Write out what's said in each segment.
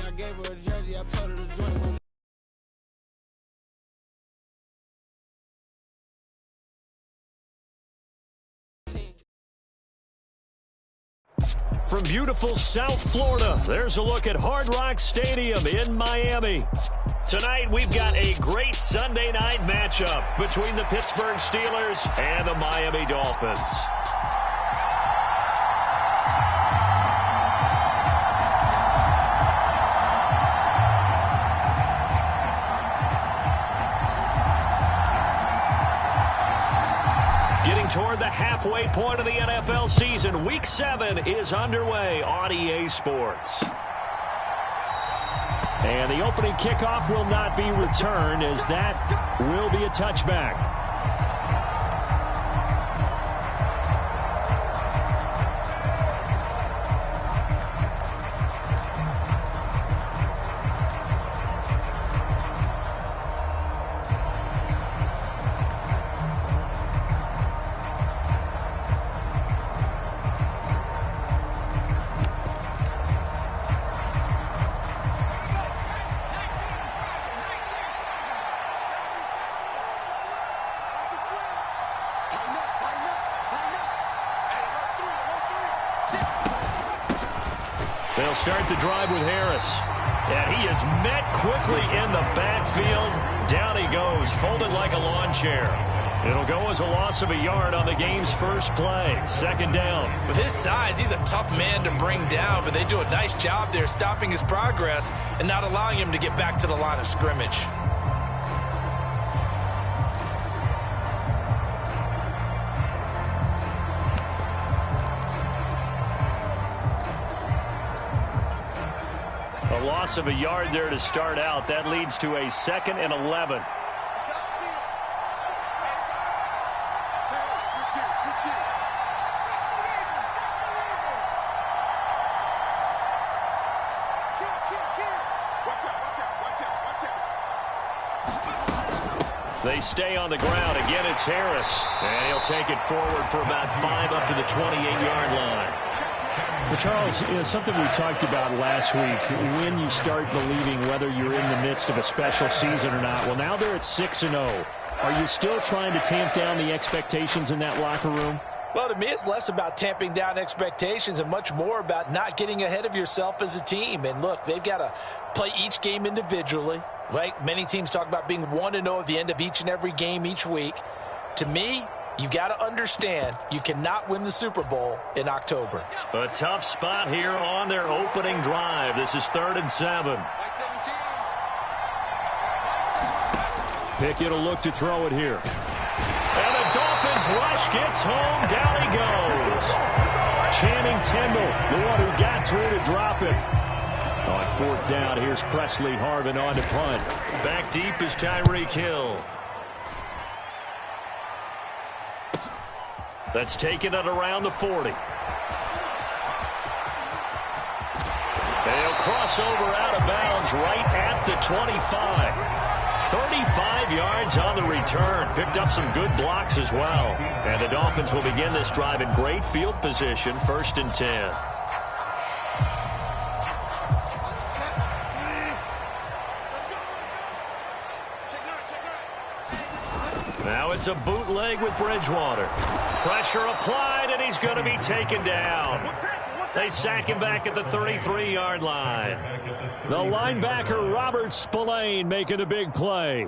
I gave her a jersey, I told her to join one. From beautiful South Florida, there's a look at Hard Rock Stadium in Miami. Tonight, we've got a great Sunday night matchup between the Pittsburgh Steelers and the Miami Dolphins. Toward the halfway point of the NFL season, Week 7 is underway on EA Sports. And the opening kickoff will not be returned, as that will be a touchback. They'll start the drive with Harris. And he is met quickly in the backfield. Down he goes, folded like a lawn chair. It'll go as a loss of a yard on the game's first play. Second down. With his size, he's a tough man to bring down, but they do a nice job there stopping his progress and not allowing him to get back to the line of scrimmage. A loss of a yard there to start out. That leads to a 2nd and 11. They stay on the ground. Again, it's Harris. And he'll take it forward for about 5 up to the 28-yard line. Well, Charles, something we talked about last week, when you start believing whether you're in the midst of a special season or not. Well, now they're at 6-0. Are you still trying to tamp down the expectations in that locker room? Well, to me, it's less about tamping down expectations and much more about not getting ahead of yourself as a team. And look, they've got to play each game individually. Right? Many teams talk about being 1-0 at the end of each and every game each week. To me, you've got to understand you cannot win the Super Bowl in October. A tough spot here on their opening drive. This is 3rd and 7. Pickett will look to throw it here. And the Dolphins rush gets home. Down he goes. Channing Tindall, the one who got through to drop it. On 4th down, here's Presley Harvin on to punt. Back deep is Tyreek Hill. That's taken at around the 40. They'll cross over out of bounds right at the 25. 35 yards on the return. Picked up some good blocks as well. And the Dolphins will begin this drive in great field position, 1st and 10. Now it's a bootleg with Bridgewater. Pressure applied, and he's going to be taken down. They sack him back at the 33-yard line. The linebacker, Robert Spillane, making a big play.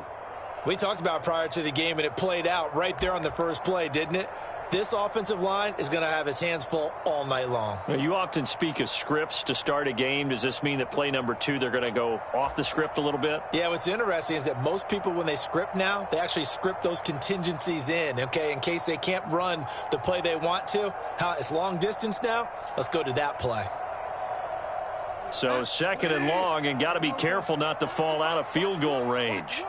We talked about prior to the game, and it played out right there on the first play, didn't it? This offensive line is going to have his hands full all night long. You often speak of scripts to start a game. Does this mean that play number 2, they're going to go off the script a little bit? Yeah, what's interesting is that most people, when they script now, they actually script those contingencies in, okay, in case they can't run the play they want to. It's long distance now. Let's go to that play. So 2nd and long, and got to be careful not to fall out of field goal range.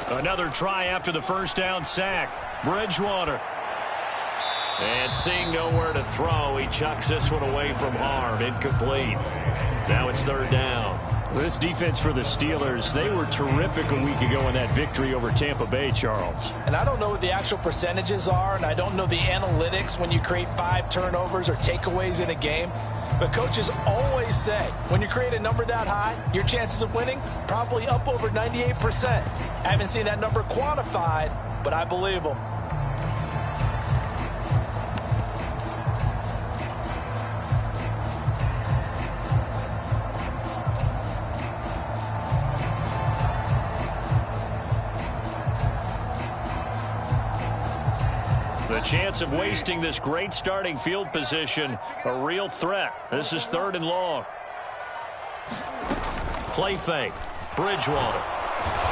Another try after the first down sack. Bridgewater. And seeing nowhere to throw, he chucks this one away from harm. Incomplete. Now it's 3rd down. This defense for the Steelers, they were terrific a week ago in that victory over Tampa Bay, Charles. And I don't know what the actual percentages are, and I don't know the analytics when you create 5 turnovers or takeaways in a game. But coaches always say, when you create a number that high, your chances of winning probably up over 98%. I haven't seen that number quantified, but I believe them. The chance of wasting this great starting field position, a real threat. This is 3rd and long. Play fake. Bridgewater.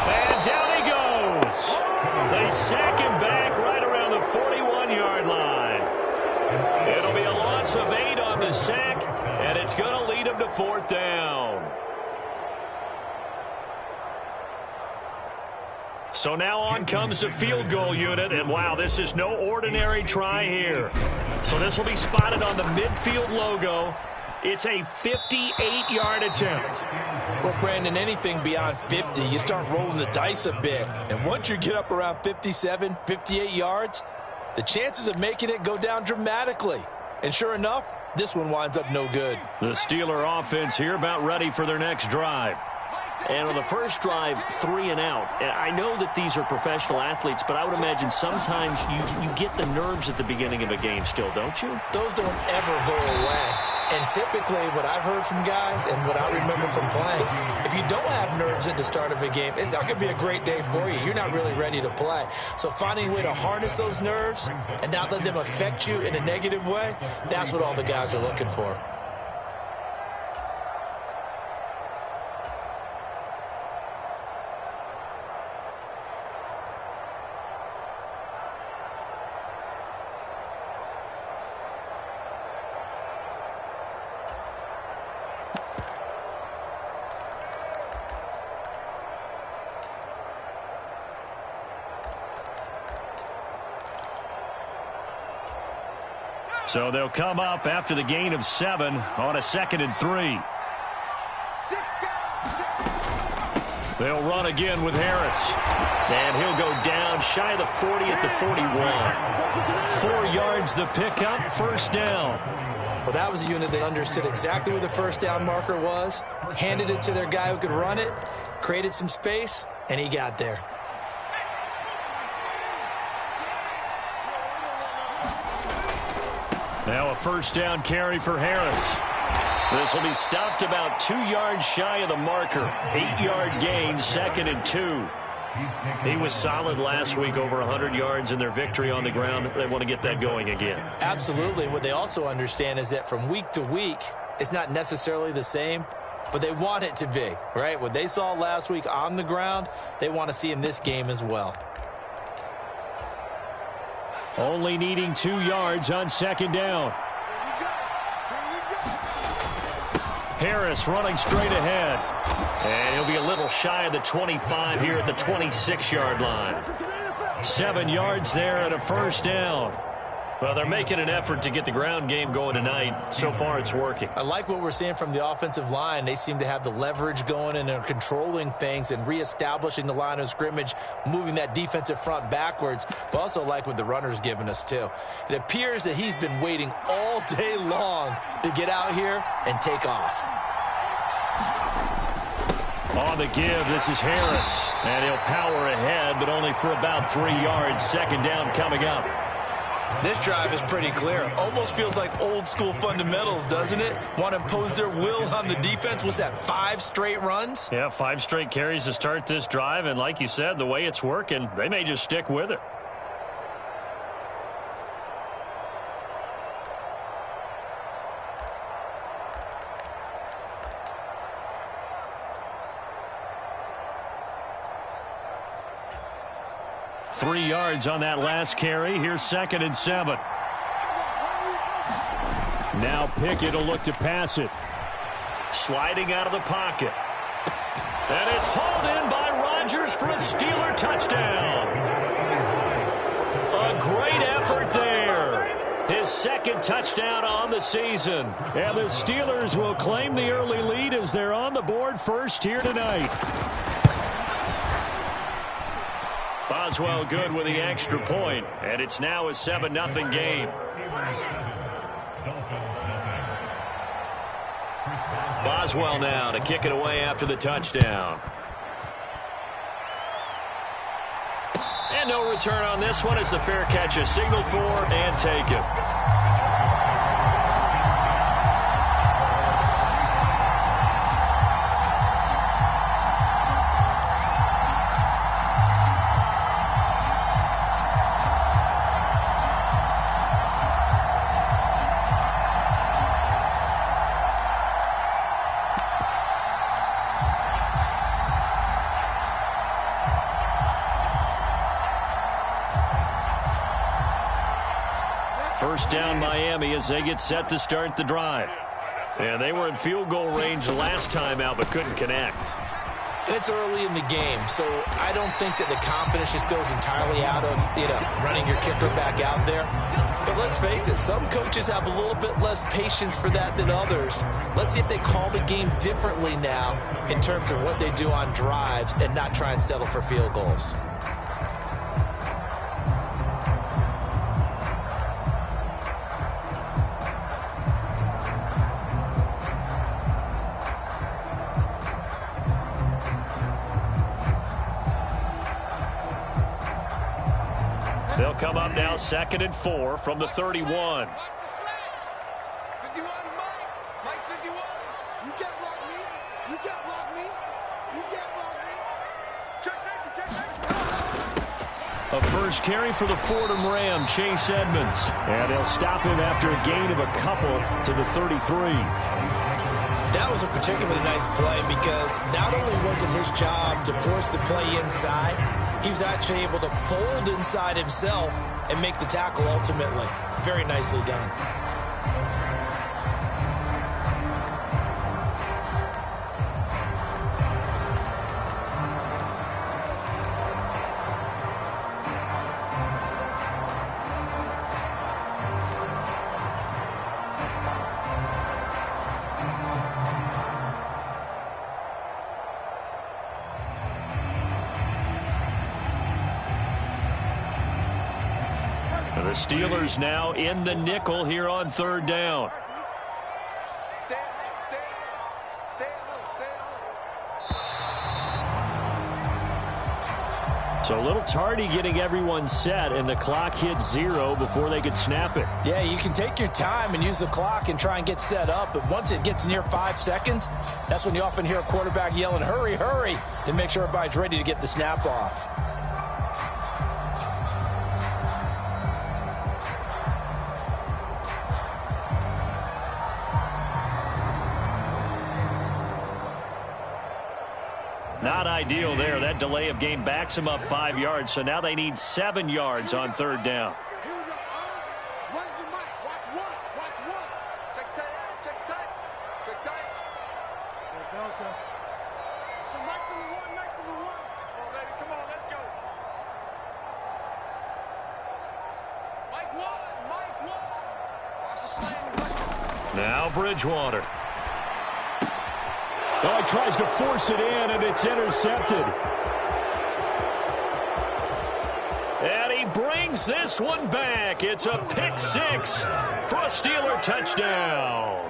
And down he goes. They sack him back right around the 41-yard line. It'll be a loss of 8 on the sack, and it's going to lead him to 4th down. So now on comes the field goal unit, and wow, this is no ordinary try here. So this will be spotted on the midfield logo. It's a 58-yard attempt. Well, Brandon, anything beyond 50, you start rolling the dice a bit. And once you get up around 57, 58 yards, the chances of making it go down dramatically. And sure enough, this one winds up no good. The Steeler offense here about ready for their next drive. And on the first drive, 3 and out. I know that these are professional athletes, but I would imagine sometimes you get the nerves at the beginning of a game still, don't you? Those don't ever go away. And typically what I've heard from guys and what I remember from playing, if you don't have nerves at the start of a game, it's not going to be a great day for you. You're not really ready to play. So finding a way to harness those nerves and not let them affect you in a negative way, that's what all the guys are looking for. So they'll come up after the gain of 7 on a 2nd and 3. They'll run again with Harris. And he'll go down shy of the 40 at the 41. 4 yards the pickup, 1st down. Well, that was a unit that understood exactly where the 1st down marker was, handed it to their guy who could run it, created some space, and he got there. Now a 1st down carry for Harris. This will be stopped about 2 yards shy of the marker. 8-yard gain, 2nd and 2. He was solid last week, over 100 yards in their victory on the ground. They want to get that going again. Absolutely. What they also understand is that from week to week, it's not necessarily the same, but they want it to be, right? What they saw last week on the ground, they want to see in this game as well. Only needing 2 yards on 2nd down. Harris running straight ahead. And he'll be a little shy of the 25 here at the 26-yard line. 7 yards there and a 1st down. Well, they're making an effort to get the ground game going tonight. So far, it's working. I like what we're seeing from the offensive line. They seem to have the leverage going and they're controlling things and reestablishing the line of scrimmage, moving that defensive front backwards. But also like what the runner's giving us, too. It appears that he's been waiting all day long to get out here and take off. On the give, this is Harris. And he'll power ahead, but only for about 3 yards. 2nd down coming up. This drive is pretty clear. Almost feels like old school fundamentals, doesn't it? Want to impose their will on the defense. What's that, 5 straight runs? Yeah, 5 straight carries to start this drive. And like you said, the way it's working, they may just stick with it. Three yards on that last carry. Here's 2nd and 7. Now Pickett will look to pass it. Sliding out of the pocket. And it's hauled in by Rodgers for a Steeler touchdown. A great effort there. His second touchdown on the season. And the Steelers will claim the early lead as they're on the board first here tonight. Boswell good with the extra point, and it's now a 7-0 game. Boswell now to kick it away after the touchdown. And no return on this one as the fair catch is signaled for and taken. First down Miami as they get set to start the drive. And they were in field goal range last time out but couldn't connect. And it's early in the game, so I don't think that the confidence just goes entirely out of, running your kicker back out there. But let's face it, some coaches have a little bit less patience for that than others. Let's see if they call the game differently now in terms of what they do on drives and not try and settle for field goals. They'll come up now 2nd and 4 from the 31. 51, Mike 51. You can't block me. You can't block me. You can't block me. Check safety. A first carry for the Fordham Ram, Chase Edmonds. And they'll stop him after a gain of a couple to the 33. That was a particularly nice play because not only was it his job to force the play inside, he was actually able to fold inside himself and make the tackle ultimately. Very nicely done. The Steelers now in the nickel here on 3rd down. Stay at home. So a little tardy getting everyone set, and the clock hits 0 before they could snap it. Yeah, you can take your time and use the clock and try and get set up, but once it gets near 5 seconds, that's when you often hear a quarterback yelling, hurry, hurry, to make sure everybody's ready to get the snap off. Not ideal there. That delay of game backs them up 5 yards, so now they need 7 yards on 3rd down. Here we go. Run the mic. Watch one. Watch one. Check tight. Check tight. Check tight. Hey, Delta. So next to the one. Next to the one. Oh, baby. Come on. Let's go. Mike one. Mike one. Watch the slam. Now Bridgewater. Oh, he tries to force it in, and it's intercepted. And he brings this one back. It's a pick 6 for a Steeler touchdown.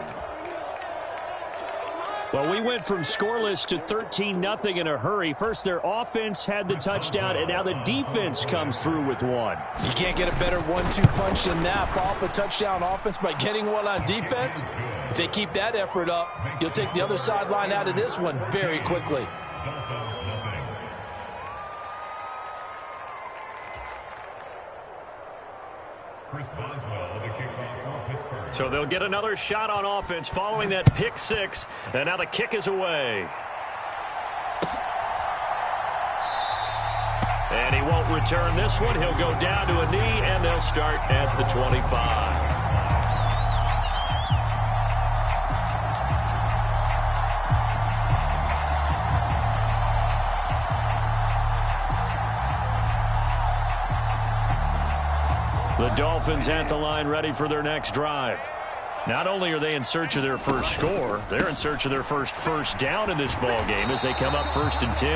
Well, we went from scoreless to 13-0 in a hurry. First, their offense had the touchdown, and now the defense comes through with one. You can't get a better 1-2 punch than that. Fall off a touchdown offense by getting one on defense. If they keep that effort up, you'll take the other sideline out of this one very quickly. So they'll get another shot on offense following that pick 6, and now the kick is away. And he won't return this one. He'll go down to a knee, and they'll start at the 25. The Dolphins at the line ready for their next drive. Not only are they in search of their first score, they're in search of their first down in this ball game as they come up 1st and 10.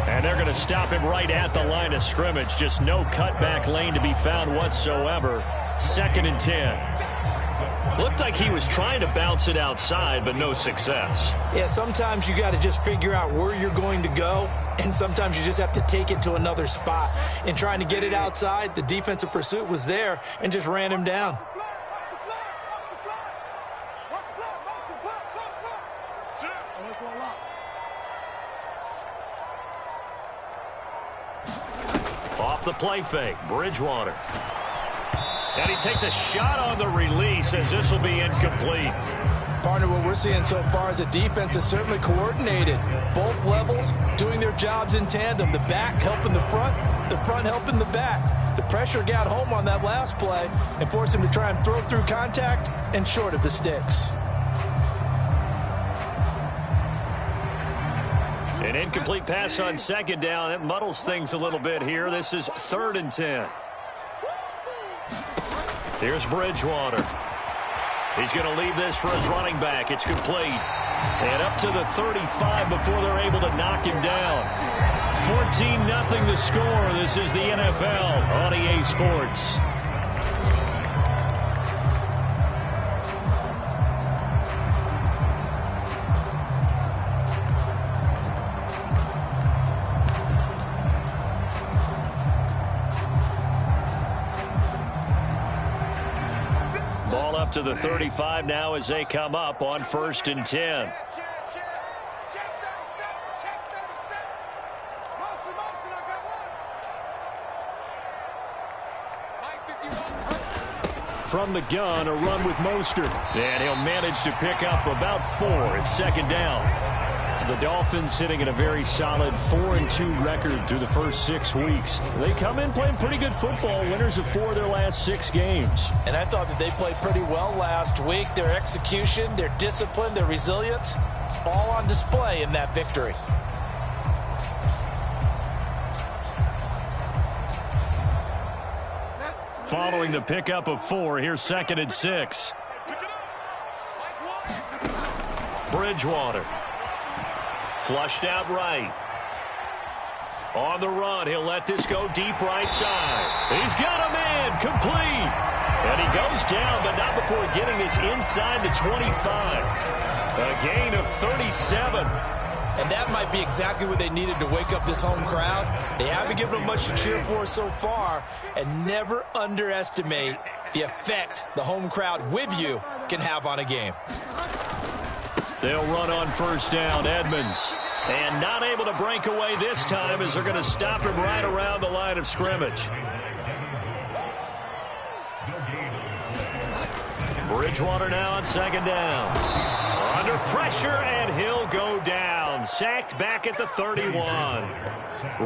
And they're going to stop him right at the line of scrimmage. Just no cutback lane to be found whatsoever. 2nd and 10. Looked like he was trying to bounce it outside, but no success. Yeah, sometimes you got to just figure out where you're going to go, and sometimes you just have to take it to another spot. In trying to get it outside, the defensive pursuit was there and just ran him down. Off the play fake, Bridgewater. And he takes a shot on the release as this will be incomplete. Partner, what we're seeing so far is the defense is certainly coordinated. Both levels doing their jobs in tandem. The back helping the front helping the back. The pressure got home on that last play and forced him to try and throw through contact and short of the sticks. An incomplete pass on 2nd down. That muddles things a little bit here. This is 3rd and 10. Here's Bridgewater. He's going to leave this for his running back. It's complete. And up to the 35 before they're able to knock him down. 14-0 the score. This is the NFL on EA Sports. Ball up to the 35 now as they come up on 1st and 10. From the gun, a run with Mostert. And he'll manage to pick up about 4. It's 2nd down. The Dolphins sitting at a very solid 4-2 record through the first 6 weeks. They come in playing pretty good football, winners of 4 of their last 6 games. And I thought that they played pretty well last week. Their execution, their discipline, their resilience, all on display in that victory. Following the pickup of 4, here's 2nd and 6. Bridgewater. Flushed out right. On the run, he'll let this go deep right side. He's got a man, complete. And he goes down, but not before getting this inside the 25. A gain of 37. And that might be exactly what they needed to wake up this home crowd. They haven't given them much to cheer for so far, and never underestimate the effect the home crowd with you can have on a game. They'll run on 1st down, Edmonds. And not able to break away this time as they're going to stop him right around the line of scrimmage. Bridgewater now on 2nd down. Under pressure, and he'll go down. Sacked back at the 31.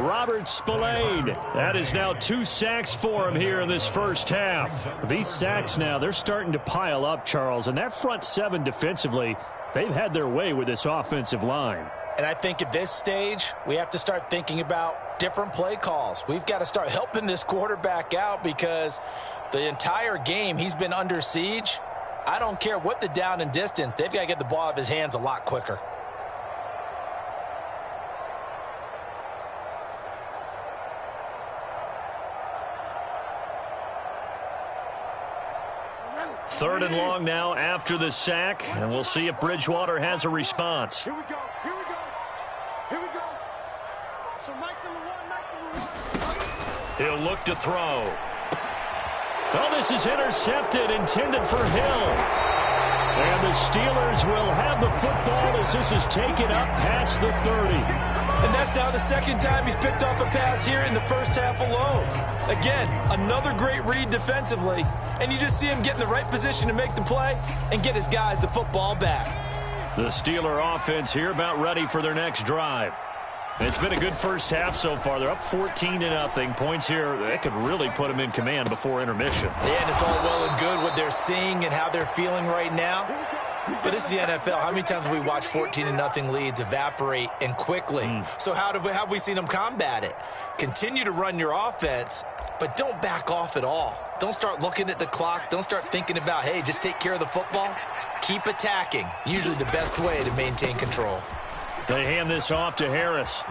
Robert Spillane. That is now 2 sacks for him here in this first half. These sacks now, they're starting to pile up, Charles. And that front 7 defensively, they've had their way with this offensive line. And I think at this stage, we have to start thinking about different play calls. We've got to start helping this quarterback out because the entire game he's been under siege. I don't care what the down and distance. They've got to get the ball out of his hands a lot quicker. Third and long now after the sack, and we'll see if Bridgewater has a response. Here we go. Here we go. Here we go. So nice number one. He'll look to throw. Oh, this is intercepted, intended for Hill. And the Steelers will have the football as this is taken up past the 30. And that's now the 2nd time he's picked off a pass here in the first half alone. Again, another great read defensively. And you just see him get in the right position to make the play and get his guys the football back. The Steeler offense here about ready for their next drive. It's been a good first half so far. They're up 14-0. Points here that could really put them in command before intermission. Yeah, and it's all well and good what they're seeing and how they're feeling right now. But this is the NFL. How many times have we watched 14-0 leads evaporate and quickly? So how have we seen them combat it? Continue to run your offense, but don't back off at all. Don't start looking at the clock. Don't start thinking about, hey, just take care of the football. Keep attacking. Usually the best way to maintain control. They hand this off to Harris.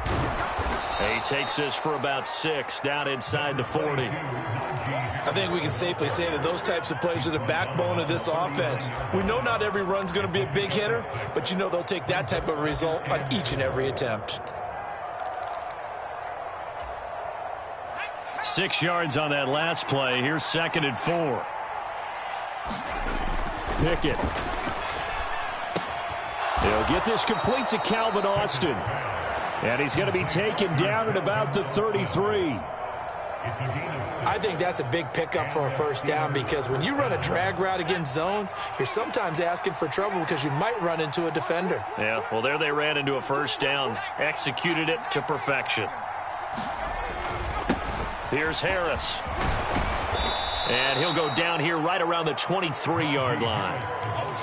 He takes this for about 6 down inside the 40. I think we can safely say that those types of plays are the backbone of this offense. We know not every run's going to be a big hitter, but you know they'll take that type of result on each and every attempt. 6 yards on that last play. Here's 2nd and 4. Pickett. He'll get this complete to Calvin Austin. And he's going to be taken down at about the 33. I think that's a big pickup for a first down because when you run a drag route against zone, you're sometimes asking for trouble because you might run into a defender. Yeah, well, there they ran into a first down. Executed it to perfection. Here's Harris. And he'll go down here right around the 23-yard line.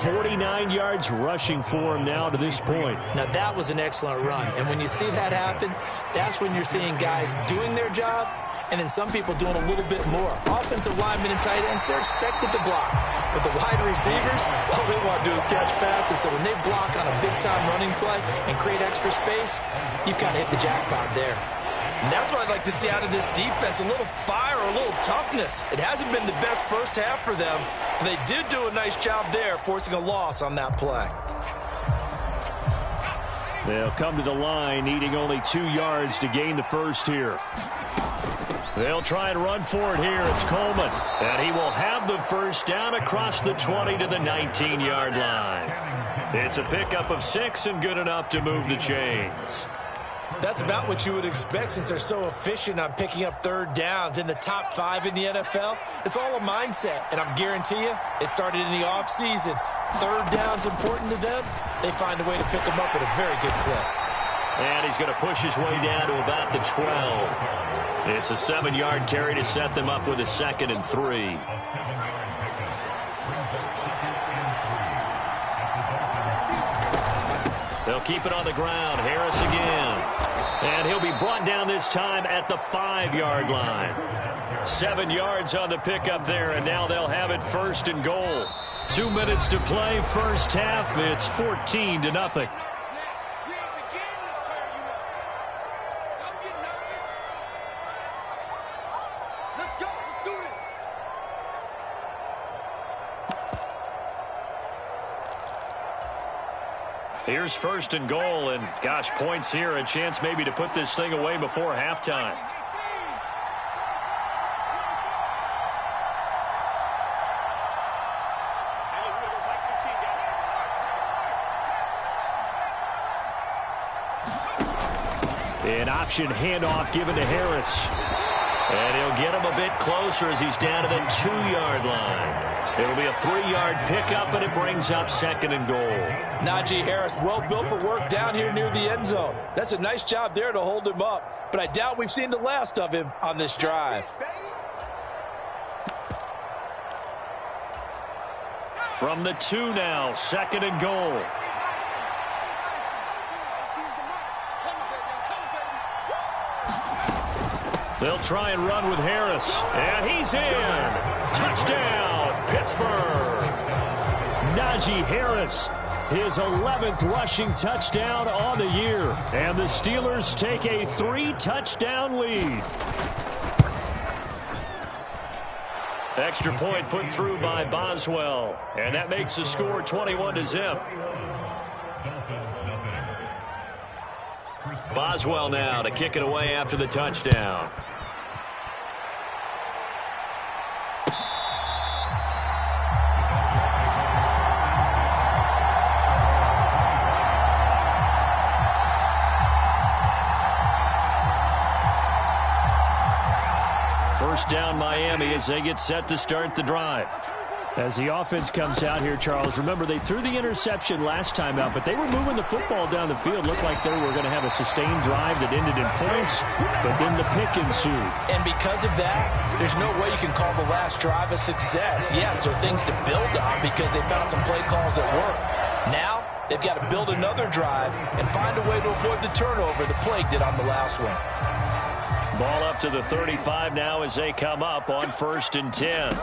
49 yards rushing for him now to this point. Now, that was an excellent run. And when you see that happen, that's when you're seeing guys doing their job and then some people doing a little bit more. Offensive linemen and tight ends, they're expected to block. But the wide receivers, all they want to do is catch passes. So when they block on a big-time running play and create extra space, you've kind of hit the jackpot there. And that's what I'd like to see out of this defense, a little fire, a little toughness. It hasn't been the best first half for them, but they did do a nice job there, forcing a loss on that play. They'll come to the line, needing only 2 yards to gain the first here. They'll try and run for it here. It's Coleman. And he will have the first down across the 20 to the 19-yard line. It's a pickup of 6 and good enough to move the chains. That's about what you would expect since they're so efficient on picking up third downs in the top 5 in the NFL. It's all a mindset, and I guarantee you it started in the offseason. Third down's important to them. They find a way to pick them up at a very good clip. And he's going to push his way down to about the 12. It's a 7-yard carry to set them up with a 2nd and 3. They'll keep it on the ground. Harris again. And he'll be brought down this time at the 5-yard line. 7 yards on the pickup there, and now they'll have it 1st and goal. 2 minutes to play, first half. It's 14-0. Here's 1st and goal, and gosh, points here, a chance maybe to put this thing away before halftime. An option handoff given to Harris. And he'll get him a bit closer as he's down to the 2-yard line. It'll be a 3-yard pickup, and it brings up 2nd and goal. Najee Harris, well built for work down here near the end zone. That's a nice job there to hold him up. But I doubt we've seen the last of him on this drive. From the 2 now, 2nd and goal. They'll try and run with Harris. And he's in. Touchdown, Pittsburgh. Najee Harris, his 11th rushing touchdown on the year. And the Steelers take a 3-touchdown lead. Extra point put through by Boswell. And that makes the score 21-0. Boswell now to kick it away after the touchdown. First down Miami as they get set to start the drive. As the offense comes out here, Charles, remember they threw the interception last time out, but they were moving the football down the field. Looked like they were going to have a sustained drive that ended in points, but then the pick ensued. And because of that, there's no way you can call the last drive a success. Yes, there are things to build on because they found some play calls that work. Now, they've got to build another drive and find a way to avoid the turnover the plague did on the last one. Ball up to the 35 now as they come up on 1st and 10.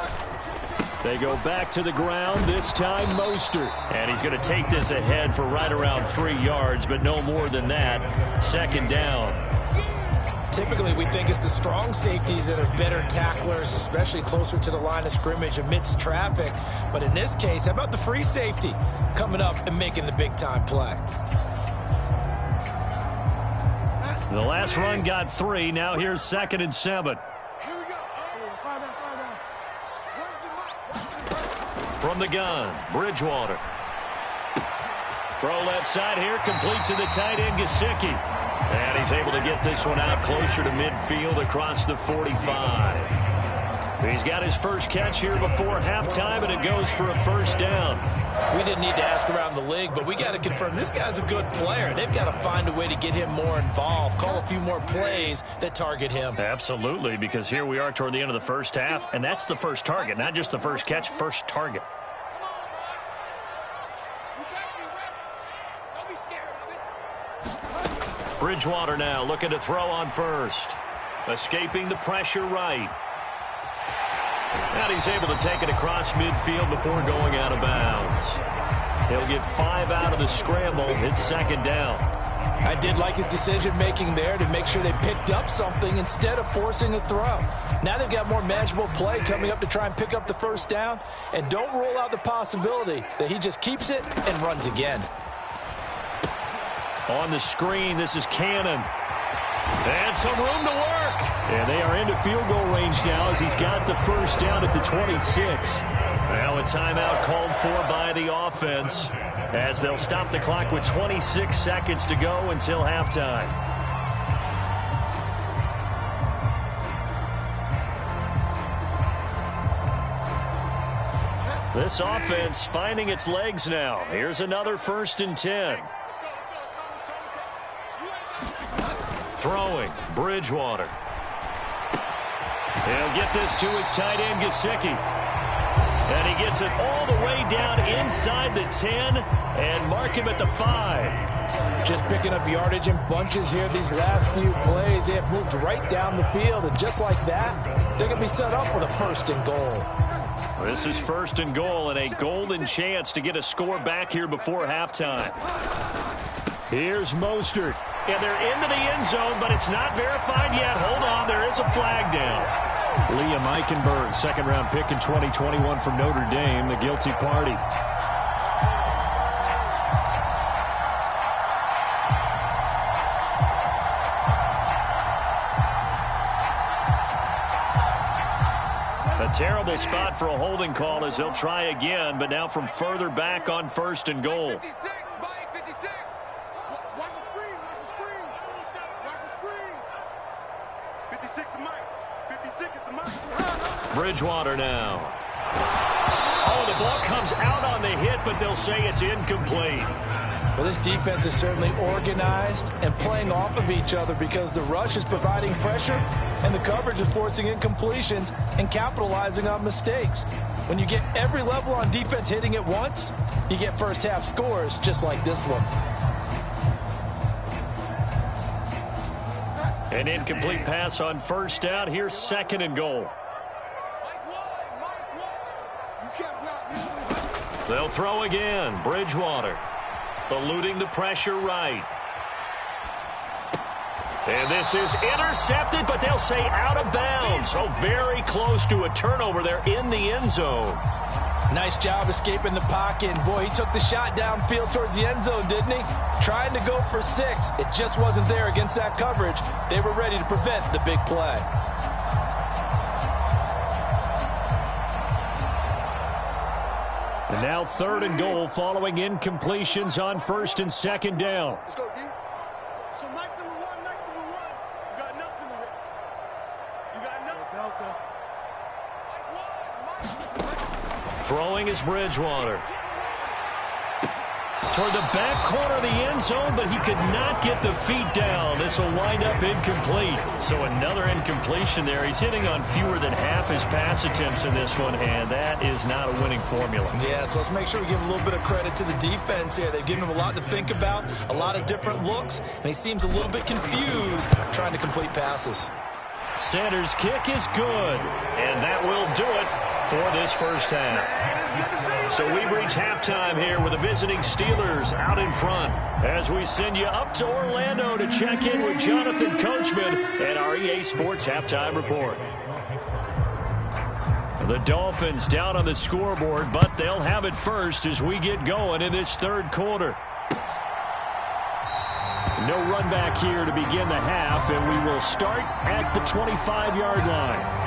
They go back to the ground, this time Mostert. And he's going to take this ahead for right around 3 yards, but no more than that. 2nd down. Typically, we think it's the strong safeties that are better tacklers, especially closer to the line of scrimmage amidst traffic. But in this case, how about the free safety coming up and making the big-time play? The last run got 3. Now here's 2nd and 7. Here we go. Find out. From the gun, Bridgewater. Throw left side here, complete to the tight end, Gesicki. And he's able to get this one out closer to midfield across the 45. He's got his first catch here before halftime, and it goes for a 1st down. We didn't need to ask around the league, but we got to confirm this guy's a good player. They've got to find a way to get him more involved, call a few more plays that target him. Absolutely, because here we are toward the end of the first half, and that's the first target, not just the first catch, first target. Bridgewater now looking to throw on 1st. Escaping the pressure right. And he's able to take it across midfield before going out of bounds. He'll get 5 out of the scramble. It's 2nd down. I did like his decision-making there to make sure they picked up something instead of forcing a throw. Now they've got more manageable play coming up to try and pick up the 1st down. And don't rule out the possibility that he just keeps it and runs again. On the screen, this is Cannon. And some room to work. And they are into field goal range now as he's got the 1st down at the 26. Now a timeout called for by the offense as they'll stop the clock with 26 seconds to go until halftime. This offense finding its legs now. Here's another 1st and 10. Throwing, Bridgewater. He'll get this to his tight end, Gesicki. And he gets it all the way down inside the 10 and mark him at the 5. Just picking up yardage in bunches here these last few plays. They have moved right down the field, and just like that, they're going to be set up with a 1st and goal. This is 1st and goal and a golden chance to get a score back here before halftime. Here's Mostert. And they're into the end zone, but it's not verified yet. Hold on, there is a flag down. Liam Eichenberg, 2nd-round pick in 2021 from Notre Dame, the guilty party. A terrible spot for a holding call as they'll try again, but now from further back on 1st and goal. 56, Mike, 56. Watch the screen, watch the screen. Watch the screen. 56 is Mike. 56 is the Mike. Bridgewater now. Oh, the ball comes out on the hit, but they'll say it's incomplete. Well, this defense is certainly organized and playing off of each other because the rush is providing pressure and the coverage is forcing incompletions and capitalizing on mistakes. When you get every level on defense hitting at once, you get first half scores just like this one. An incomplete pass on 1st down. Here's 2nd and goal. They'll throw again. Bridgewater. Eluding the pressure right. And this is intercepted, but they'll say out of bounds. So very close to a turnover there in the end zone. Nice job escaping the pocket. And boy, he took the shot downfield towards the end zone, didn't he? Trying to go for 6. It just wasn't there against that coverage. They were ready to prevent the big play. And now 3rd and goal following incompletions on 1st and 2nd down. Let's go, D. So nice number one. You got nothing to run. You got nothing. Throwing is Bridgewater. Toward the back corner of the end zone, but he could not get the feet down. This will wind up incomplete. So another incompletion there. He's hitting on fewer than half his pass attempts in this one, and that is not a winning formula. Yeah, so let's make sure we give a little bit of credit to the defense here. They've given him a lot to think about, a lot of different looks, and he seems a little bit confused trying to complete passes. Sanders' kick is good, and that will do it for this first half. So we've reached halftime here with the visiting Steelers out in front as we send you up to Orlando to check in with Jonathan Coachman and our EA Sports Halftime Report. The Dolphins down on the scoreboard, but they'll have it first as we get going in this third quarter. No run back here to begin the half, and we will start at the 25-yard line.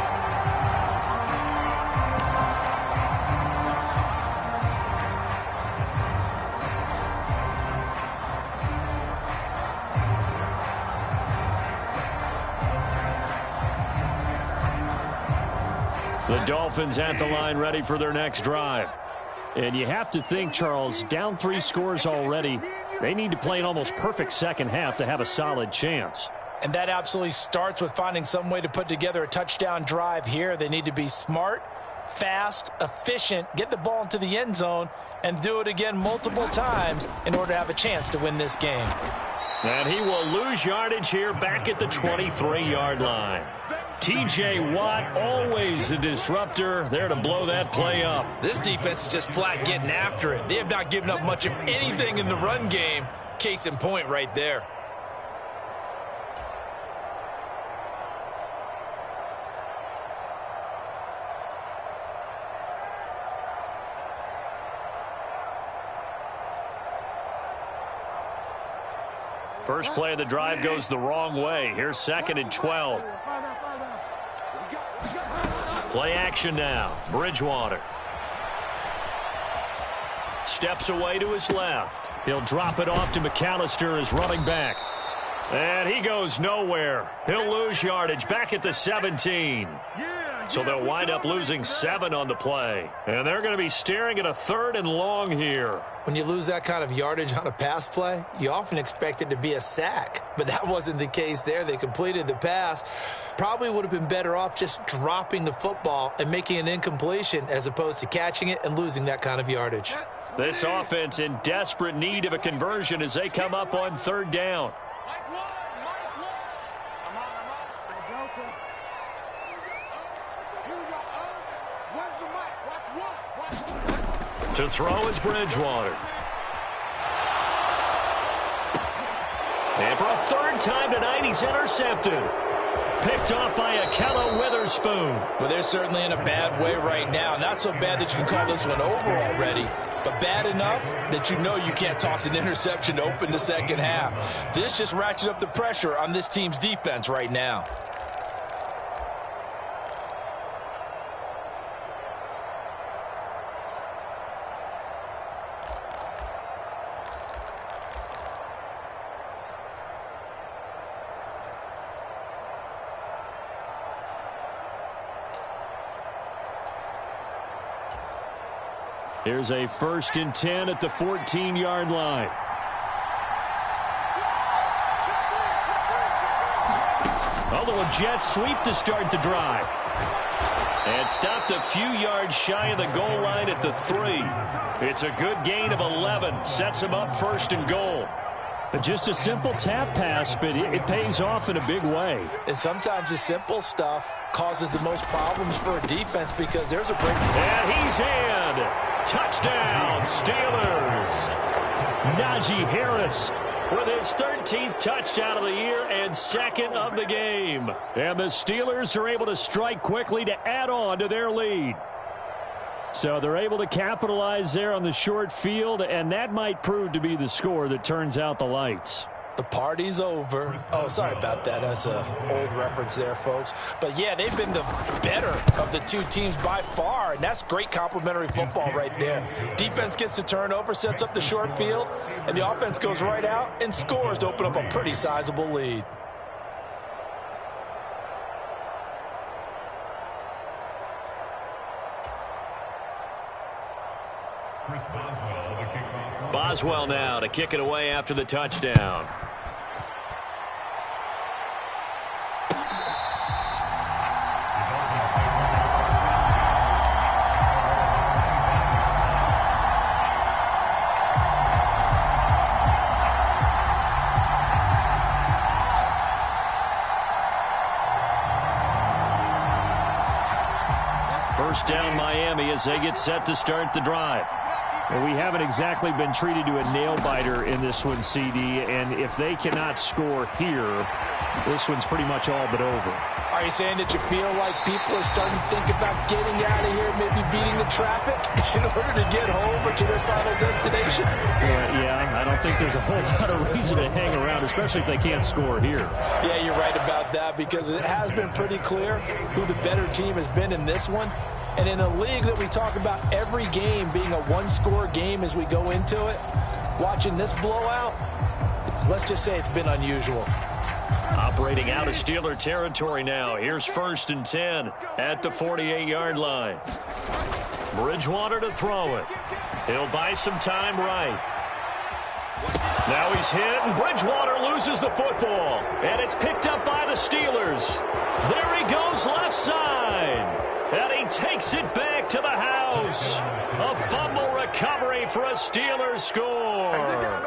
The Dolphins at the line ready for their next drive. And you have to think, Charles, down 3 scores already. They need to play an almost perfect second half to have a solid chance. And that absolutely starts with finding some way to put together a touchdown drive here. They need to be smart, fast, efficient, get the ball into the end zone, and do it again multiple times in order to have a chance to win this game. And he will lose yardage here back at the 23-yard line. T.J. Watt, always the disruptor, there to blow that play up. This defense is just flat getting after it. They have not given up much of anything in the run game. Case in point right there. First play of the drive goes the wrong way. Here's 2nd and 12. Play action now. Bridgewater. Steps away to his left. He'll drop it off to McAllister as running back. And he goes nowhere. He'll lose yardage back at the 17. So they'll wind up losing 7 on the play. And they're going to be staring at a 3rd and long here. When you lose that kind of yardage on a pass play, you often expect it to be a sack. But that wasn't the case there. They completed the pass. Probably would have been better off just dropping the football and making an incompletion as opposed to catching it and losing that kind of yardage. This offense in desperate need of a conversion as they come up on 3rd down. To throw is Bridgewater. And for a 3rd time tonight, he's intercepted. Picked off by Akella Witherspoon. Well, they're certainly in a bad way right now. Not so bad that you can call this one over already, but bad enough that you know you can't toss an interception to open the second half. This just ratchets up the pressure on this team's defense right now. Here's a 1st and 10 at the 14-yard line. Although a jet sweep to start the drive. And stopped a few yards shy of the goal line at the 3. It's a good gain of 11. Sets him up 1st and goal. Just a simple tap pass, but it pays off in a big way. And sometimes the simple stuff causes the most problems for a defense because there's a break. And he's in. Touchdown, Steelers. Najee Harris with his 13th touchdown of the year and 2nd of the game. And the Steelers are able to strike quickly to add on to their lead. So they're able to capitalize there on the short field, and that might prove to be the score that turns out the lights. The party's over. Oh, sorry about that. That's an old reference there, folks. But, yeah, they've been the better of the two teams by far, and that's great complimentary football right there. Defense gets the turnover, sets up the short field, and the offense goes right out and scores to open up a pretty sizable lead. Boswell now to kick it away after the touchdown. First down Miami as they get set to start the drive. Well, we haven't exactly been treated to a nail-biter in this one, CD, and if they cannot score here, this one's pretty much all but over. Are you saying that you feel like people are starting to think about getting out of here, maybe beating the traffic in order to get home or to their final destination? Yeah, I don't think there's a whole lot of reason to hang around, especially if they can't score here. Yeah, you're right about that, because it has been pretty clear who the better team has been in this one. And in a league that we talk about every game being a one-score game as we go into it, watching this blowout, let's just say it's been unusual. Operating out of Steeler territory now. Here's 1st and 10 at the 48-yard line. Bridgewater to throw it. He'll buy some time right. Now he's hit, and Bridgewater loses the football. And it's picked up by the Steelers. There he goes left side. And he takes it back to the house. A fumble recovery for a Steelers score.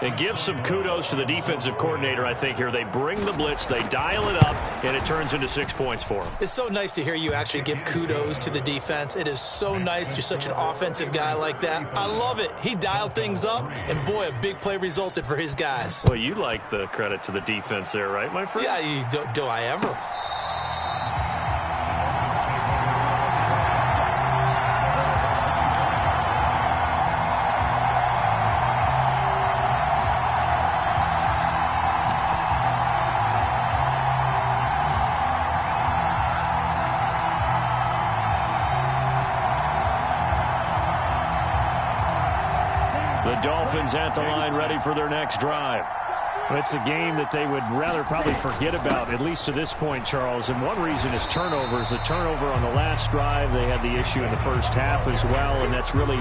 And give some kudos to the defensive coordinator, I think, here. They bring the blitz, they dial it up, and it turns into 6 points for them. It's so nice to hear you actually give kudos to the defense. It is so nice. You're such an offensive guy like that. I love it. He dialed things up, and boy, a big play resulted for his guys. Well, you like the credit to the defense there, right, my friend? Yeah, do I ever? Dolphins at the line ready for their next drive. It's a game that they would rather probably forget about, at least to this point, Charles. And one reason is turnovers. The turnover on the last drive, they had the issue in the first half as well, and that's really,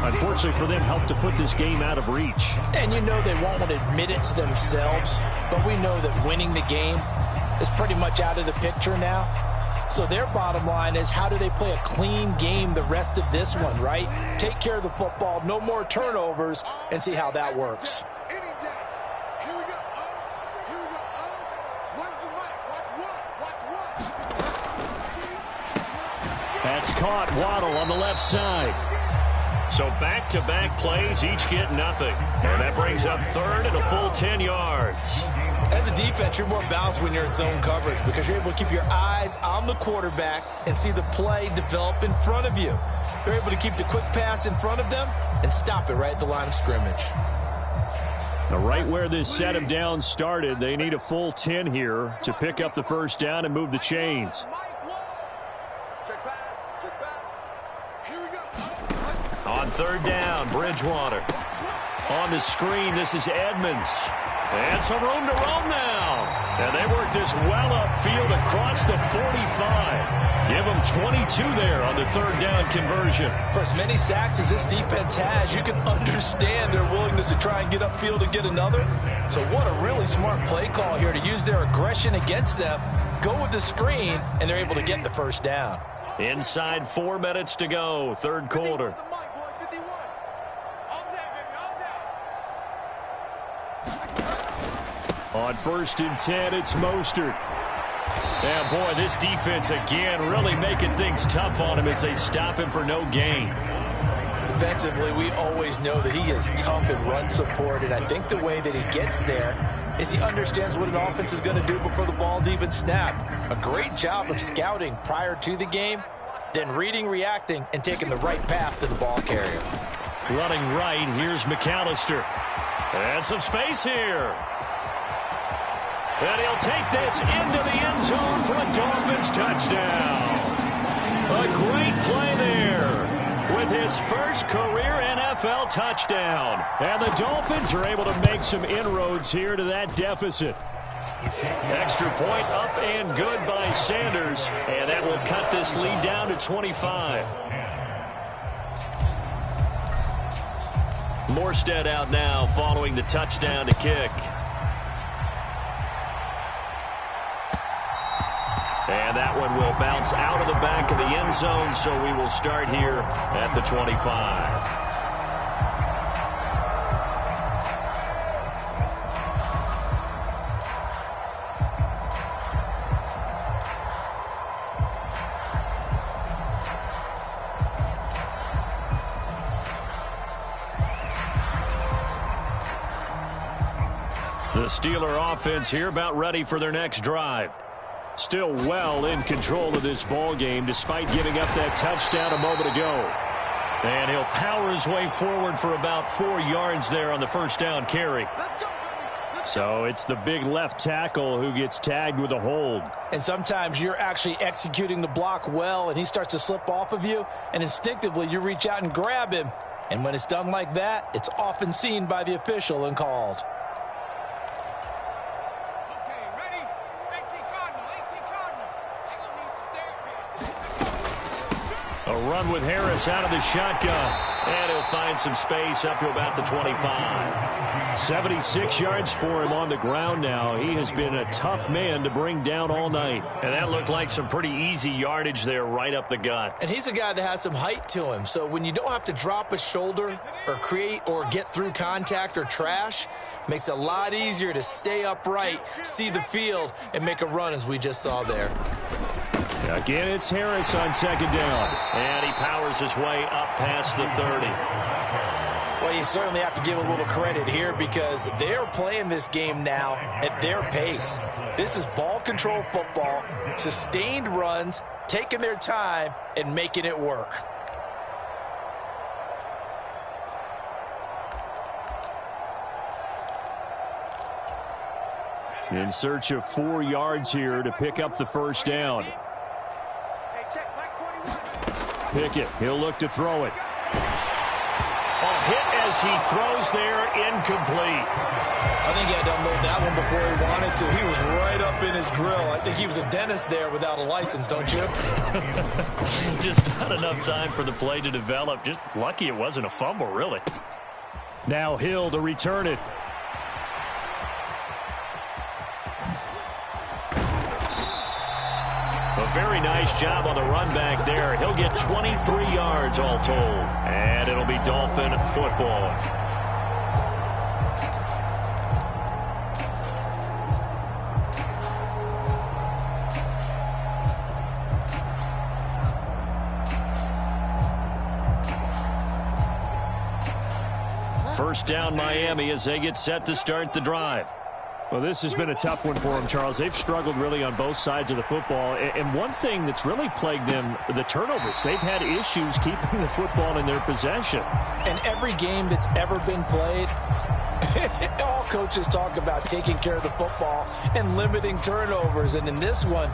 unfortunately for them, helped to put this game out of reach. And you know they won't want to admit it to themselves, but we know that winning the game is pretty much out of the picture now. So their bottom line is, how do they play a clean game the rest of this one, right? Take care of the football, no more turnovers, and see how that works. That's caught. Waddle on the left side. So back-to-back plays, each get nothing. And that brings up 3rd and a full 10 yards. As a defense, you're more balanced when you're in zone coverage because you're able to keep your eyes on the quarterback and see the play develop in front of you. You're able to keep the quick pass in front of them and stop it right at the line of scrimmage. Now, right where this set of downs started, they need a full 10 here to pick up the first down and move the chains. On 3rd down, Bridgewater. On the screen, this is Edmonds. And some room to roam now. And they work this well upfield across the 45. Give them 22 there on the 3rd down conversion. For as many sacks as this defense has, you can understand their willingness to try and get upfield and get another. So what a really smart play call here to use their aggression against them. Go with the screen, and they're able to get the first down. Inside 4 minutes to go, 3rd quarter. On 1st and 10, it's Mostert. Yeah, boy, this defense again really making things tough on him as they stop him for no gain. Defensively, we always know that he is tough in run support, and I think the way that he gets there is he understands what an offense is going to do before the ball's even snapped. A great job of scouting prior to the game, then reading, reacting, and taking the right path to the ball carrier. Running right, here's McAllister. And some space here. And he'll take this into the end zone for a Dolphins touchdown. A great play there with his first career NFL touchdown. And the Dolphins are able to make some inroads here to that deficit. Extra point up and good by Sanders. And that will cut this lead down to 25. Morstead out now following the touchdown to kick. And that one will bounce out of the back of the end zone, so we will start here at the 25. The Steeler offense here about ready for their next drive. Still well in control of this ball game despite giving up that touchdown a moment ago. And he'll power his way forward for about 4 yards there on the first down carry. So it's the big left tackle who gets tagged with a hold. And sometimes you're actually executing the block well, and he starts to slip off of you, and instinctively you reach out and grab him. And when it's done like that, it's often seen by the official and called. A run with Harris out of the shotgun. And he'll find some space up to about the 25. 76 yards for him on the ground now. He has been a tough man to bring down all night. And that looked like some pretty easy yardage there right up the gut. And he's a guy that has some height to him. So when you don't have to drop a shoulder or create or get through contact or trash, makes it a lot easier to stay upright, see the field, and make a run as we just saw there. Again, it's Harris on second down. And he powers his way up past the 30. Well, you certainly have to give a little credit here because they're playing this game now at their pace. This is ball control football, sustained runs, taking their time, and making it work. In search of 4 yards here to pick up the first down. Pickett, he'll look to throw it. A hit as he throws there, incomplete. I think he had to unload that one before he wanted to. He was right up in his grill. I think he was a dentist there without a license, don't you? Just not enough time for the play to develop. Just lucky it wasn't a fumble, really. Now Hill to return it. A very nice job on the run back there. He'll get 23 yards all told. And it'll be Dolphin football. First down Miami as they get set to start the drive. Well, this has been a tough one for them, Charles. They've struggled really on both sides of the football. And one thing that's really plagued them, the turnovers. They've had issues keeping the football in their possession. And every game that's ever been played, all coaches talk about taking care of the football and limiting turnovers. And in this one,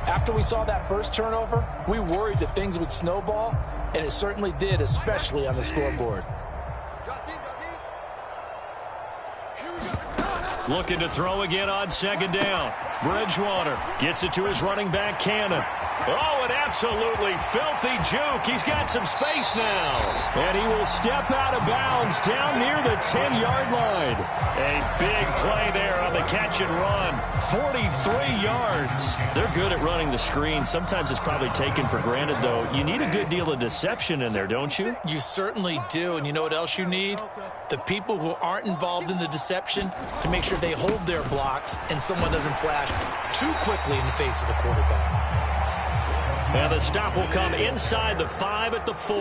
after we saw that first turnover, we worried that things would snowball, and it certainly did, especially on the scoreboard. Looking to throw again on second down. Bridgewater gets it to his running back, Cannon. Oh, an absolutely filthy juke. He's got some space now. And he will step out of bounds down near the 10-yard line. A big play there on the catch and run. 43 yards. They're good at running the screen. Sometimes it's probably taken for granted, though. You need a good deal of deception in there, don't you? You certainly do. And you know what else you need? The people who aren't involved in the deception to make sure they hold their blocks and someone doesn't flash too quickly in the face of the quarterback. And the stop will come inside the 5 at the 4.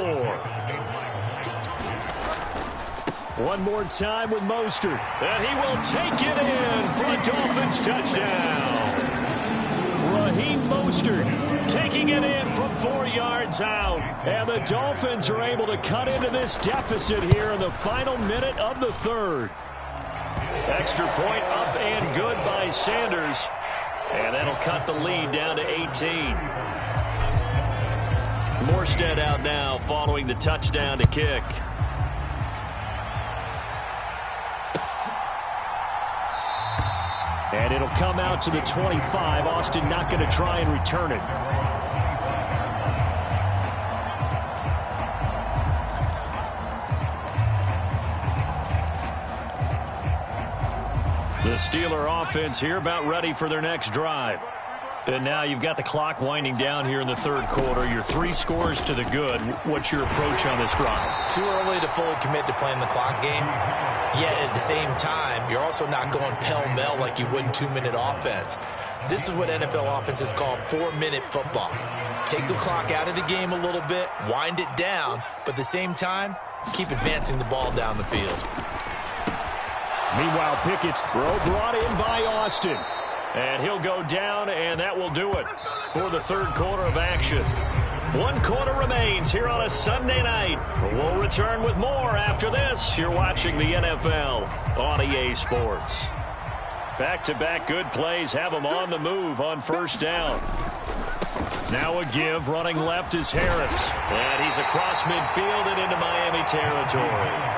One more time with Mostert. And he will take it in for a Dolphins touchdown. Raheem Mostert taking it in from 4 yards out. And the Dolphins are able to cut into this deficit here in the final minute of the third. Extra point up and good by Sanders. And that'll cut the lead down to 18. Morstead out now following the touchdown to kick. And it'll come out to the 25. Austin not going to try and return it. The Steeler offense here about ready for their next drive. And now you've got the clock winding down here in the third quarter. You're 3 scores to the good. What's your approach on this drive? Too early to fully commit to playing the clock game. Yet at the same time, you're also not going pell-mell like you would in 2-minute offense. This is what NFL offenses call 4-minute football. Take the clock out of the game a little bit, wind it down, but at the same time, keep advancing the ball down the field. Meanwhile, Pickett's throw brought in by Austin. And he'll go down, and that will do it for the third quarter of action. 1 quarter remains here on a Sunday night. We'll return with more after this. You're watching the NFL on EA Sports. Back-to-back good plays have them on the move on first down. Now a give. Running left is Harris. And he's across midfield and into Miami territory.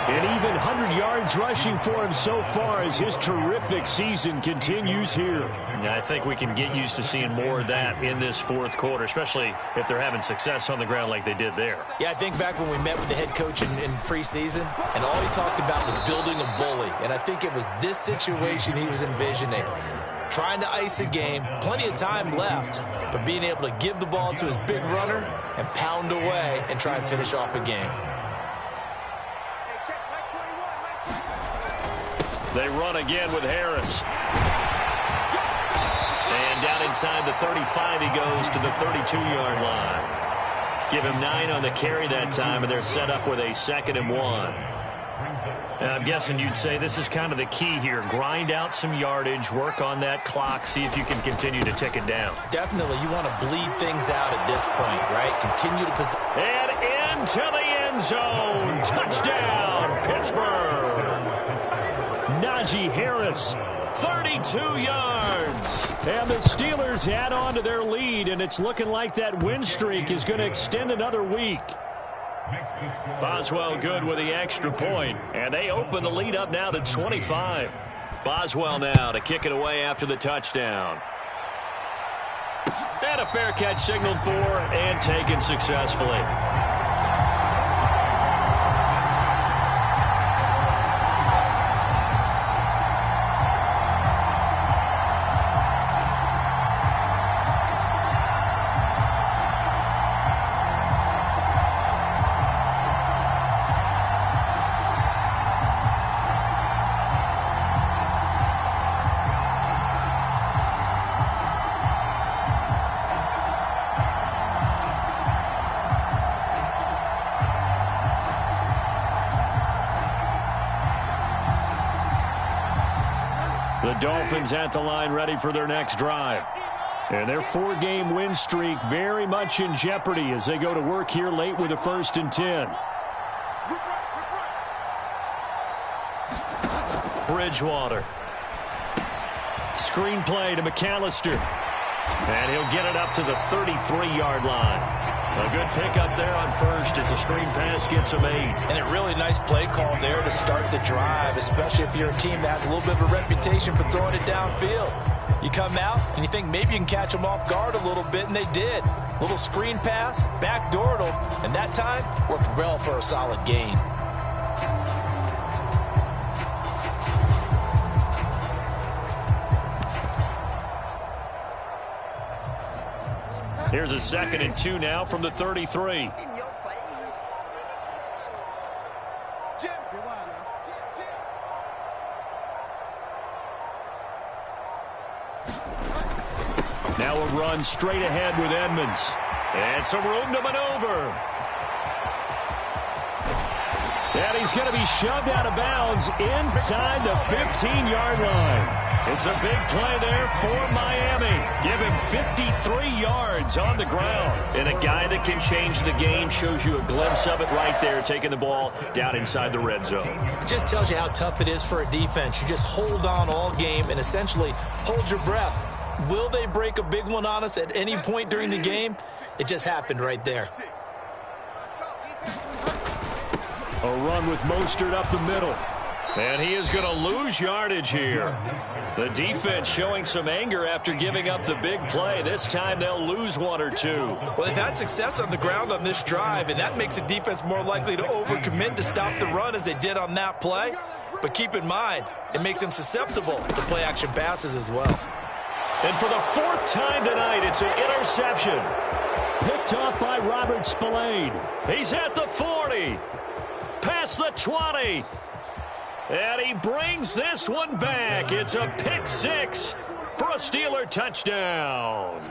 And even 100 yards rushing for him so far as his terrific season continues here. Yeah, I think we can get used to seeing more of that in this fourth quarter, especially if they're having success on the ground like they did there. Yeah, I think back when we met with the head coach in preseason, and all he talked about was building a bully. And I think it was this situation he was envisioning. Trying to ice a game, plenty of time left, but being able to give the ball to his big runner and pound away and try and finish off a game. They run again with Harris. And down inside the 35 he goes to the 32-yard line. Give him 9 on the carry that time, and they're set up with a 2nd and 1. And I'm guessing you'd say this is kind of the key here. Grind out some yardage, work on that clock, see if you can continue to tick it down. Definitely, you want to bleed things out at this point, right? Continue to possess. And into the end zone. Touchdown, Pittsburgh. Najee Harris, 32 yards. And the Steelers add on to their lead, and it's looking like that win streak is going to extend another week. Boswell good with the extra point, and they open the lead up now to 25. Boswell now to kick it away after the touchdown. And a fair catch signaled for and taken successfully. The Dolphins at the line ready for their next drive. And their 4-game win streak very much in jeopardy as they go to work here late with a 1st and 10. Bridgewater. Screen play to McAllister. And he'll get it up to the 33-yard line. A good pickup there on first as the screen pass gets him 8. And a really nice play call there to start the drive, especially if you're a team that has a little bit of a reputation for throwing it downfield. You come out and you think maybe you can catch them off guard a little bit, and they did. Little screen pass, backdoored them, and that time worked well for a solid gain. Here's a 2nd and 2 now from the 33. In your face. Jim, you're wild now. Now a run straight ahead with Edmonds. And some room to maneuver. And he's going to be shoved out of bounds inside the 15-yard line. It's a big play there for Miami. Give him 53 yards on the ground. And a guy that can change the game shows you a glimpse of it right there, taking the ball down inside the red zone. It just tells you how tough it is for a defense. You just hold on all game and essentially hold your breath. Will they break a big one on us at any point during the game? It just happened right there. A run with Mostert up the middle. And he is going to lose yardage here. The defense showing some anger after giving up the big play. This time they'll lose 1 or 2. Well, they've had success on the ground on this drive, and that makes a defense more likely to overcommit to stop the run as they did on that play. but keep in mind, it makes him susceptible to play-action passes as well. And for the fourth time tonight, it's an interception. Picked off by Robert Spillane. He's at the 40. Past the 20. And he brings this one back. It's a pick six for a Steeler touchdown.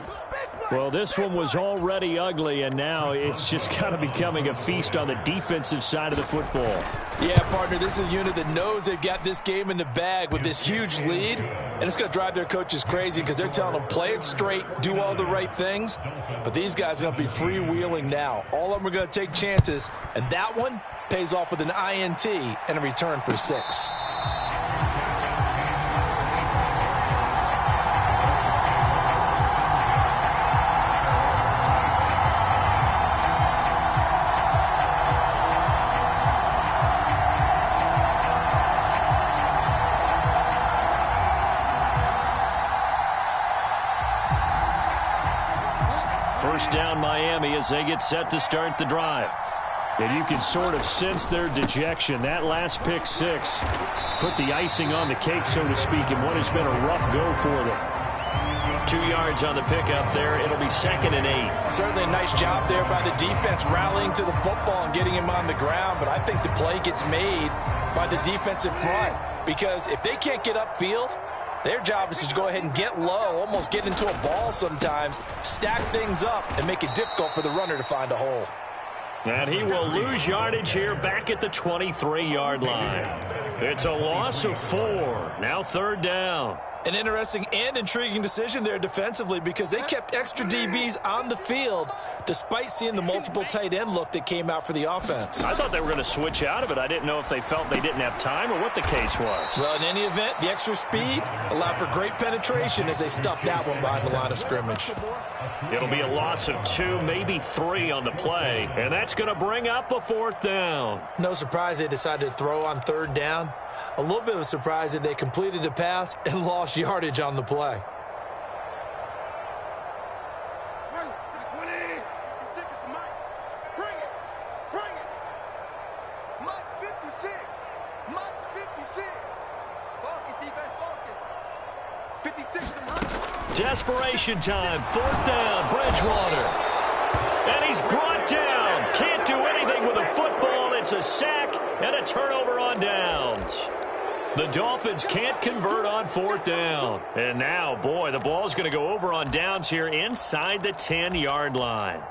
Well, this one was already ugly, and now it's just kind of becoming a feast on the defensive side of the football. Yeah, partner, this is a unit that knows they've got this game in the bag with this huge lead, and it's going to drive their coaches crazy because they're telling them play it straight, do all the right things, but these guys are going to be freewheeling now. All of them are going to take chances, and that one pays off with an INT and a return for 6. First down Miami as they get set to start the drive. And you can sort of sense their dejection. That last pick six put the icing on the cake, so to speak, in what has been a rough go for them. 2 yards on the pickup there. It'll be 2nd and 8. Certainly a nice job there by the defense rallying to the football and getting him on the ground, but I think the play gets made by the defensive front because if they can't get upfield, their job is to go ahead and get low, almost get into a ball sometimes, stack things up, and make it difficult for the runner to find a hole. And he will lose yardage here back at the 23-yard line. It's a loss of 4. Now 3rd down. An interesting and intriguing decision there defensively because they kept extra DBs on the field despite seeing the multiple tight end look that came out for the offense. I thought they were going to switch out of it. I didn't know if they felt they didn't have time or what the case was. Well, in any event, the extra speed allowed for great penetration as they stuffed that one behind the line of scrimmage. It'll be a loss of 2, maybe 3 on the play, and that's going to bring up a 4th down. No surprise they decided to throw on 3rd down. A little bit of a surprise that they completed the pass and lost yardage on the play. Desperation time, 4th down, Bridgewater. And he's brought down. Can't do anything with a football. It's a sack and a turnover on downs. The Dolphins can't convert on 4th down. And now, boy, the ball's going to go over on downs here inside the 10-yard line.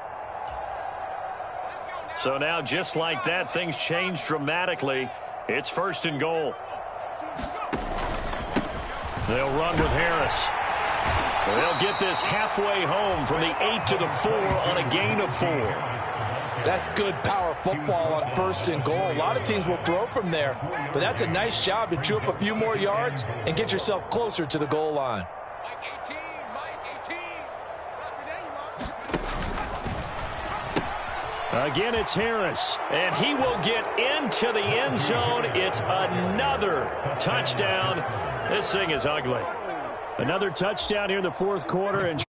So now, just like that, things change dramatically. It's 1st and goal. They'll run with Harris. They'll get this halfway home from the 8 to the 4 on a gain of 4. That's good power football on 1st and goal. A lot of teams will throw from there, but that's a nice job to chew up a few more yards and get yourself closer to the goal line. Again, it's Harris, and he will get into the end zone. It's another touchdown. This thing is ugly. Another touchdown here in the 4th quarter. And